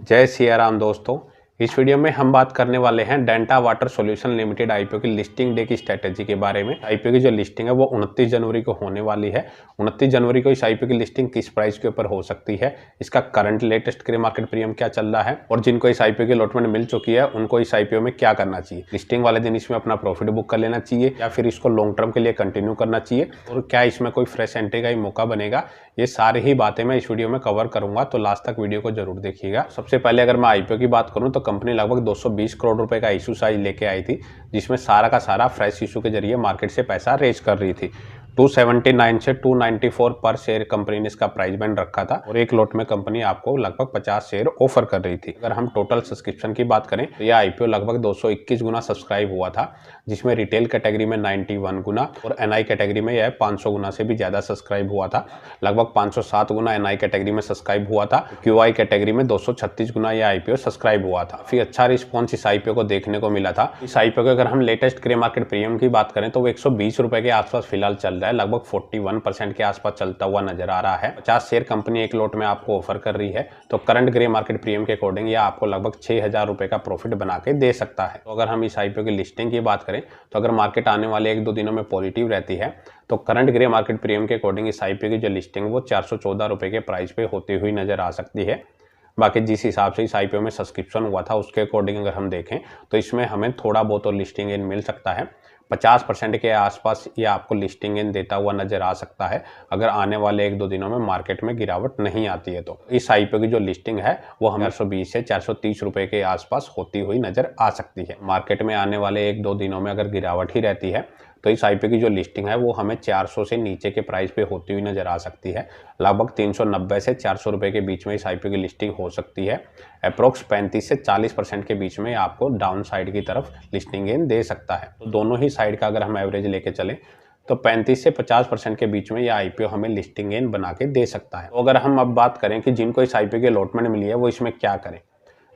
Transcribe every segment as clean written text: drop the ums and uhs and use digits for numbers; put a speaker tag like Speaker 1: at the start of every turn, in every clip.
Speaker 1: जय सिया राम दोस्तों। इस वीडियो में हम बात करने वाले हैं Denta water solution limited IPO की लिस्टिंग डे की स्ट्रेटेजी के बारे में। आईपीओ की जो लिस्टिंग है वो 29 जनवरी को होने वाली है। 29 जनवरी को इस आईपीओ की लिस्टिंग किस प्राइस के ऊपर हो सकती है, इसका current latest grey market premium क्या चल रहा है और जिनको इस आईपीओ की अलॉटमेंट मिल चुकी है उनको इस आईपीओ में क्या करना चाहिए। लिस्टिंग वाले दिन इसमें अपना प्रॉफिट बुक कर लेना चाहिए या फिर इसको लॉन्ग टर्म के लिए कंटिन्यू करना चाहिए और क्या इसमें कोई फ्रेश एंट्री का ही मौका बनेगा। ये सारी ही बातें मैं इस वीडियो में कवर करूंगा, तो लास्ट तक वीडियो को जरूर देखिएगा। सबसे पहले अगर मैं आईपीओ की बात करूं तो कंपनी लगभग 220 करोड़ रुपए का इशू साइज लेके आई थी, जिसमें सारा का सारा फ्रेश इशू के जरिए मार्केट से पैसा रेज कर रही थी। 279 से 294 पर शेयर कंपनी ने इसका प्राइस बैंड रखा था और एक लॉट में कंपनी आपको लगभग 50 शेयर ऑफर कर रही थी। अगर हम टोटल सब्सक्रिप्शन की बात करें तो यह आईपीओ लगभग 221 गुना सब्सक्राइब हुआ था, जिसमें रिटेल कैटेगरी में 91 गुना और एनआई कैटेगरी में यह 500 गुना से भी ज्यादा सब्सक्राइब हुआ था। लगभग 507 गुना एनआई कैटेगरी में सब्सक्राइब हुआ था। क्यूआई कैटेगरी में 236 गुना यह आईपीओ सब्सक्राइब हुआ था। फिर अच्छा रिस्पॉन्स इस आईपीओ को देखने को मिला था। इस आईपीओ के अगर हम लेटेस्ट ग्रे मार्केट प्रीमियम की बात करें तो वो 120 रुपए के आसपास फिलहाल चल रहा है, लगभग 41% के आसपास चलता हुआ नजर आ रहा है। 50 शेयर कंपनी एक लॉट में आपको ऑफर कर रही है, तो करंट ग्रे मार्केट प्रीमियम के अकॉर्डिंग यह आपको लगभग 6000 रुपए का प्रॉफिट बना के दे सकता है। तो अगर हम इस आईपीओ की लिस्टिंग की बात करें तो अगर मार्केट आने वाले 1-2 दिनों में पॉजिटिव रहती है तो करंट ग्रे मार्केट प्रीमियम के अकॉर्डिंग इस आईपीओ की जो लिस्टिंग वो 414 रुपए के प्राइस पे होती हुई नजर आ सकती है। बाकी जिस हिसाब से इस आईपीओ में सब्सक्रिप्शन हुआ था उसके अकॉर्डिंग अगर हम देखें तो इसमें हमें थोड़ा बहुत और लिस्टिंग इन मिल सकता है। 50% के आसपास ये आपको लिस्टिंग इन देता हुआ नजर आ सकता है अगर आने वाले 1-2 दिनों में मार्केट में गिरावट नहीं आती है। तो इस आईपीओ की जो लिस्टिंग है वो हमें 420 से 430 रुपए के आसपास होती हुई नजर आ सकती है। मार्केट में आने वाले 1-2 दिनों में अगर गिरावट ही रहती है तो इस आईपीओ की जो लिस्टिंग है वो हमें 400 से नीचे के प्राइस पे होती हुई नजर आ सकती है। लगभग 390 से 400 रुपए के बीच में इस आईपीओ की लिस्टिंग हो सकती है। अप्रोक्स 35 से 40% के बीच में आपको डाउन साइड की तरफ लिस्टिंग गेन दे सकता है। तो दोनों ही साइड का अगर हम एवरेज लेके चलें तो 35 से 50% के बीच में यह आईपीओ हमें लिस्टिंग गेन बना के दे सकता है। तो अगर हम अब बात करें कि जिनको इस आईपीओ की अलॉटमेंट मिली है वो इसमें क्या करें,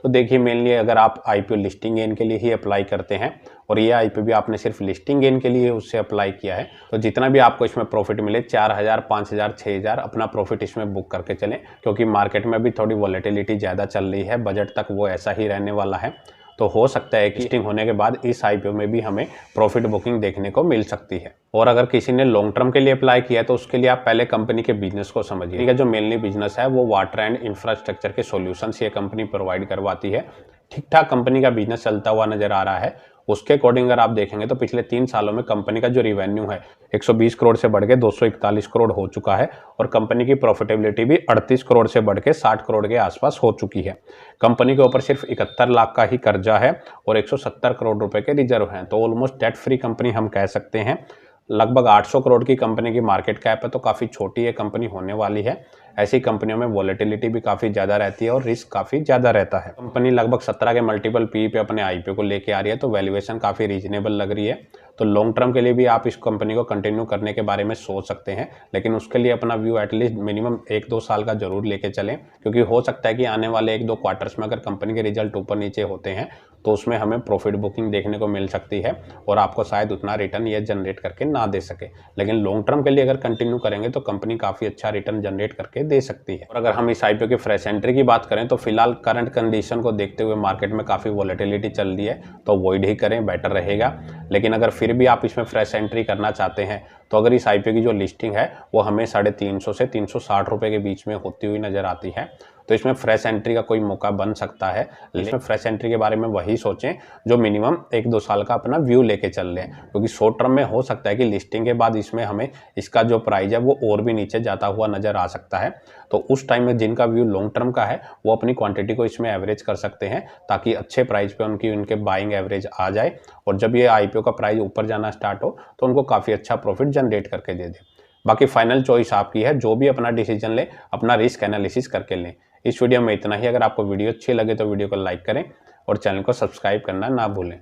Speaker 1: तो देखिए मेनली अगर आप आईपीओ लिस्टिंग गेन के लिए ही अप्लाई करते हैं और ये आईपीओ भी आपने सिर्फ लिस्टिंग गेन के लिए उससे अप्लाई किया है तो जितना भी आपको इसमें प्रॉफिट मिले 4000, 5000, 6000 अपना प्रॉफिट इसमें बुक करके चलें, क्योंकि मार्केट में भी थोड़ी वॉलेटिलिटी ज़्यादा चल रही है। बजट तक वो ऐसा ही रहने वाला है, तो हो सकता है कि लिस्टिंग होने के बाद इस आईपीओ में भी हमें प्रॉफिट बुकिंग देखने को मिल सकती है। और अगर किसी ने लॉन्ग टर्म के लिए अप्लाई किया है तो उसके लिए आप पहले कंपनी के बिजनेस को समझिए। ठीक है, जो मेनली बिजनेस है वो वाटर एंड इंफ्रास्ट्रक्चर के सॉल्यूशंस ये कंपनी प्रोवाइड करवाती है। ठीक ठाक कंपनी का बिजनेस चलता हुआ नजर आ रहा है। उसके अकॉर्डिंग अगर आप देखेंगे तो पिछले 3 सालों में कंपनी का जो रिवेन्यू है 120 करोड़ से बढ़ के 241 करोड़ हो चुका है और कंपनी की प्रॉफिटेबिलिटी भी 38 करोड़ से बढ़ के 60 करोड़ के आसपास हो चुकी है। कंपनी के ऊपर सिर्फ 71 लाख का ही कर्जा है और 170 करोड़ रुपए के रिजर्व हैं, तो ऑलमोस्ट डेट फ्री कंपनी हम कह सकते हैं। लगभग 800 करोड़ की कंपनी की मार्केट कैप है, तो काफ़ी छोटी ये कंपनी होने वाली है। ऐसी कंपनियों में वॉलेटिलिटी भी काफ़ी ज़्यादा रहती है और रिस्क काफ़ी ज़्यादा रहता है। कंपनी लगभग 17 के मल्टीपल पी पे अपने आईपीओ को लेके आ रही है, तो वैल्यूएशन काफ़ी रीजनेबल लग रही है। तो लॉन्ग टर्म के लिए भी आप इस कंपनी को कंटिन्यू करने के बारे में सोच सकते हैं, लेकिन उसके लिए अपना व्यू एटलीस्ट मिनिमम 1-2 साल का जरूर लेके चलें, क्योंकि हो सकता है कि आने वाले 1-2 क्वार्टर्स में अगर कंपनी के रिजल्ट ऊपर नीचे होते हैं तो उसमें हमें प्रॉफिट बुकिंग देखने को मिल सकती है और आपको शायद उतना रिटर्न ये जनरेट करके ना दे सके। लेकिन लॉन्ग टर्म के लिए अगर कंटिन्यू करेंगे तो कंपनी काफ़ी अच्छा रिटर्न जनरेट करके दे सकती है। और अगर हम इस आईपीओ की फ्रेश एंट्री की बात करें तो फिलहाल करंट कंडीशन को देखते हुए मार्केट में काफ़ी वॉलेटिलिटी चल रही है, तो अवॉइड ही करें, बेटर रहेगा। लेकिन अगर फिर भी आप इसमें फ्रेश एंट्री करना चाहते हैं तो अगर इस आईपीओ की जो लिस्टिंग है वो हमें 350 से 360 रुपए के बीच में होती हुई नजर आती है, तो इसमें फ्रेश एंट्री का कोई मौका बन सकता है। लेकिन फ्रेश एंट्री के बारे में वही सोचें जो मिनिमम 1-2 साल का अपना व्यू लेके चल रहे हैं, क्योंकि शॉर्ट टर्म में हो सकता है कि लिस्टिंग के बाद इसमें हमें इसका जो प्राइस है वो और भी नीचे जाता हुआ नजर आ सकता है। तो उस टाइम में जिनका व्यू लॉन्ग टर्म का है वो अपनी क्वांटिटी को इसमें एवरेज कर सकते हैं, ताकि अच्छे प्राइस पे उनके बाइंग एवरेज आ जाए और जब ये आईपीओ का प्राइस ऊपर जाना स्टार्ट हो तो उनको काफ़ी अच्छा प्रॉफिट जनरेट करके दे दे। बाकी फाइनल चॉइस आपकी है, जो भी अपना डिसीजन ले अपना रिस्क एनालिसिस करके लें। इस वीडियो में इतना ही। अगर आपको वीडियो अच्छी लगे तो वीडियो को लाइक करें और चैनल को सब्सक्राइब करना ना भूलें।